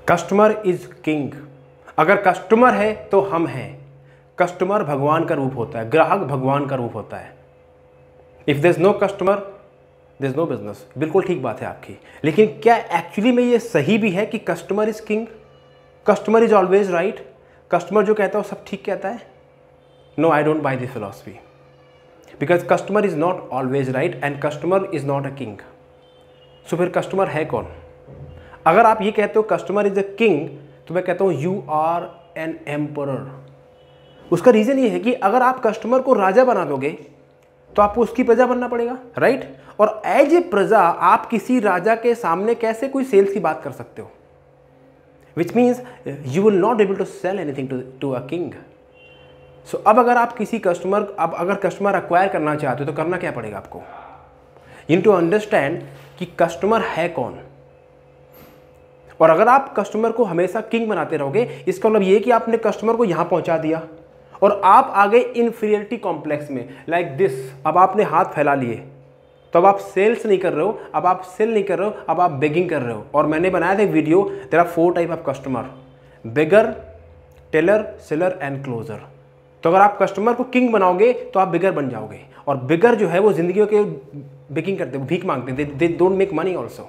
Customer is king. अगर customer है तो हम हैं। कस्टमर भगवान का रूप होता है, ग्राहक भगवान का रूप होता है। If there is no customer there is no business. बिल्कुल ठीक बात है आपकी, लेकिन क्या एक्चुअली में ये सही भी है कि customer is king? Customer is always right? Customer जो कहता है वो सब ठीक कहता है? No, I don't buy this philosophy, because customer is not always right and customer is not a king. So फिर कस्टमर है कौन? अगर आप ये कहते हो कस्टमर इज अ किंग, तो मैं कहता हूँ यू आर एन एम्परर। उसका रीज़न ये है कि अगर आप कस्टमर को राजा बना दोगे तो आपको उसकी प्रजा बनना पड़ेगा, राइट? और एज ए प्रजा आप किसी राजा के सामने कैसे कोई सेल्स की बात कर सकते हो? Which means you will not able to sell anything to a king. So अब अगर आप किसी कस्टमर अगर कस्टमर अक्वायर करना चाहते हो तो करना क्या पड़ेगा आपको? यू नीड टू अंडरस्टैंड कि कस्टमर है कौन। और अगर आप कस्टमर को हमेशा किंग बनाते रहोगे, इसका मतलब ये कि आपने कस्टमर को यहां पहुंचा दिया और आप आ गए इन्फीरियरिटी कॉम्प्लेक्स में, लाइक दिस। अब आपने हाथ फैला लिए, तो अब आप सेल्स नहीं कर रहे हो, अब आप सेल नहीं कर रहे हो, अब आप बेगिंग कर रहे हो। और मैंने बनाया था video, there are 4 type of customer: beggar, teller, seller and closer. तो अगर आप कस्टमर को किंग बनाओगे तो आप बिगर बन जाओगे। और बिगर जो है वो जिंदगी के बेगिंग करते हैं, भीख मांगते हैं, they don't make money also,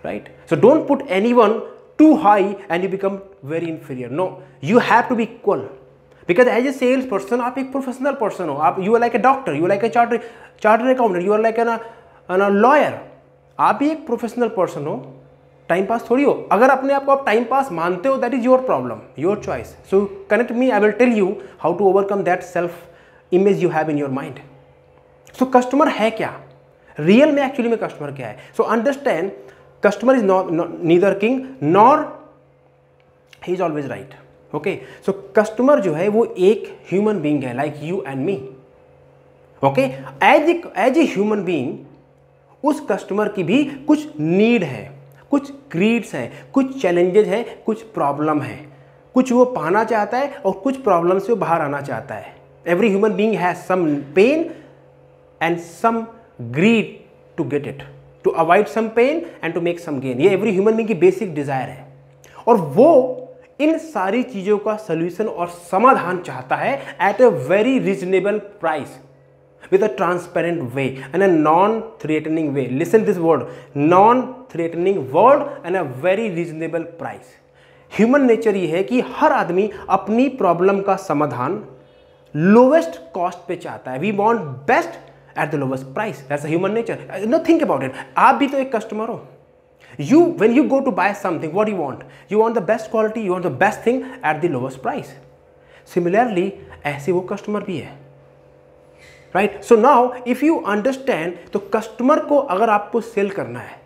right? So don't put anyone too high and you become very inferior. No, you have to be equal, because as a sales person आप एक professional person हो। आप you are like a doctor, you are like a chartered accountant, you are like a lawyer। आप भी एक professional person हो, time pass थोड़ी हो। अगर अपने आप को आप टाइम पास मानते हो, that is your problem, your choice. So connect me, I will tell you how to overcome that self image you have in your mind. So customer है क्या? रियल में एक्चुअली में कस्टमर क्या है? So understand, customer is neither king nor he is always right. Okay, so customer जो है वो एक human being है, like you and me. Okay, as a human being उस कस्टमर की भी कुछ नीड है, कुछ ग्रीड्स हैं, कुछ चैलेंजेस हैं, कुछ प्रॉब्लम है, कुछ वो पाना चाहता है और कुछ प्रॉब्लम से वो बाहर आना चाहता है। Every human being has some pain and some greed to get it, to avoid some pain and to make some gain. ये एवरी ह्यूमन बीइंग की बेसिक डिजायर है। और वो इन सारी चीजों का सोल्यूशन और समाधान चाहता है at a very reasonable price, with a transparent way and a non-threatening way. Listen this word, non-threatening word and a very reasonable price. Human nature ये है कि हर आदमी अपनी प्रॉब्लम का समाधान लोवेस्ट कॉस्ट पे चाहता है। We want best at the lowest price. That's a human nature. No, think about it. आप भी तो एक कस्टमर हो। When you go to buy something, what do you want? You want the best quality, you want the best thing at the lowest price. Similarly, ऐसे वो customer भी है। Right? So now if you understand, तो customer को अगर आपको cell करना है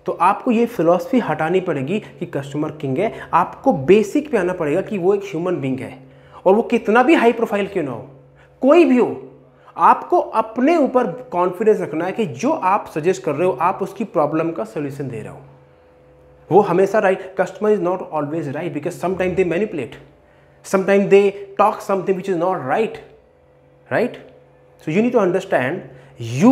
तो आपको ये फिलॉसफी हटानी पड़ेगी कि कस्टमर किंग है। आपको बेसिक पे आना पड़ेगा कि वो एक ह्यूमन बीइंग है, और वो कितना भी हाई प्रोफाइल क्यों ना हो, कोई भी हो, आपको अपने ऊपर कॉन्फिडेंस रखना है कि जो आप सजेस्ट कर रहे हो आप उसकी प्रॉब्लम का सोल्यूशन दे रहे हो। वो हमेशा right, customer is not always right, because sometime they manipulate, sometime they talk something which is not right, right? So you need to understand, you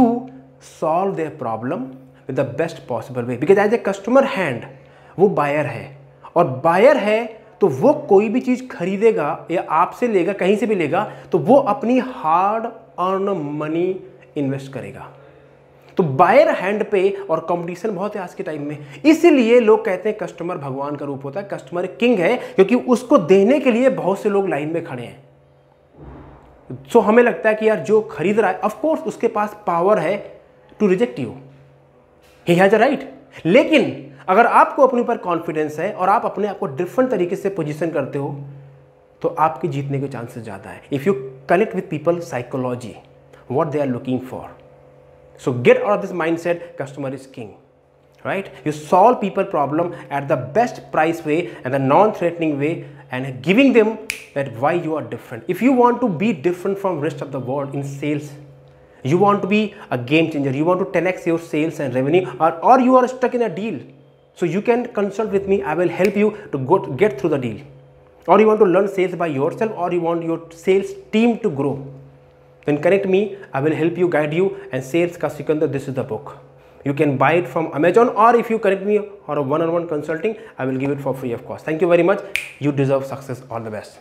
solve their problem with the best possible way, because as a customer hand वो buyer है, और buyer है तो वो कोई भी चीज़ खरीदेगा या आपसे लेगा, कहीं से भी लेगा, तो वो अपनी हार्ड अर्न मनी इन्वेस्ट करेगा। तो बायर हैंड पे और कंपटीशन बहुत है आज के टाइम में। इसीलिए लोग कहते हैं कस्टमर भगवान का रूप होता है, कस्टमर किंग है, क्योंकि उसको देने के लिए बहुत से लोग लाइन में खड़े हैं। सो हमें लगता है कि यार जो खरीद रहा है, ऑफ कोर्स उसके पास पावर है to reject you, he has a right. लेकिन अगर आपको अपने ऊपर कॉन्फिडेंस है और आप अपने आप को डिफरेंट तरीके से पोजीशन करते हो, तो आपके जीतने के चांसेस ज़्यादा है। If you connect with people psychology, what they are looking for, so get out of this mindset, customer is king, right? You solve people problem at the best price way and the non-threatening way, and giving them that why you are different. If you want to be different from rest of the world in sales, you want to be a game changer, you want to 10x your sales and revenue, or you are stuck in a deal, so you can consult with me. I will help you to get through the deal. Or you want to learn sales by yourself, or you want your sales team to grow, then connect me. I will help you, guide you, and Sales Ka Sikandar, this is the book. You can buy it from Amazon, or if you connect me for a one-on-one consulting, I will give it for free of cost. Thank you very much. You deserve success. All the best.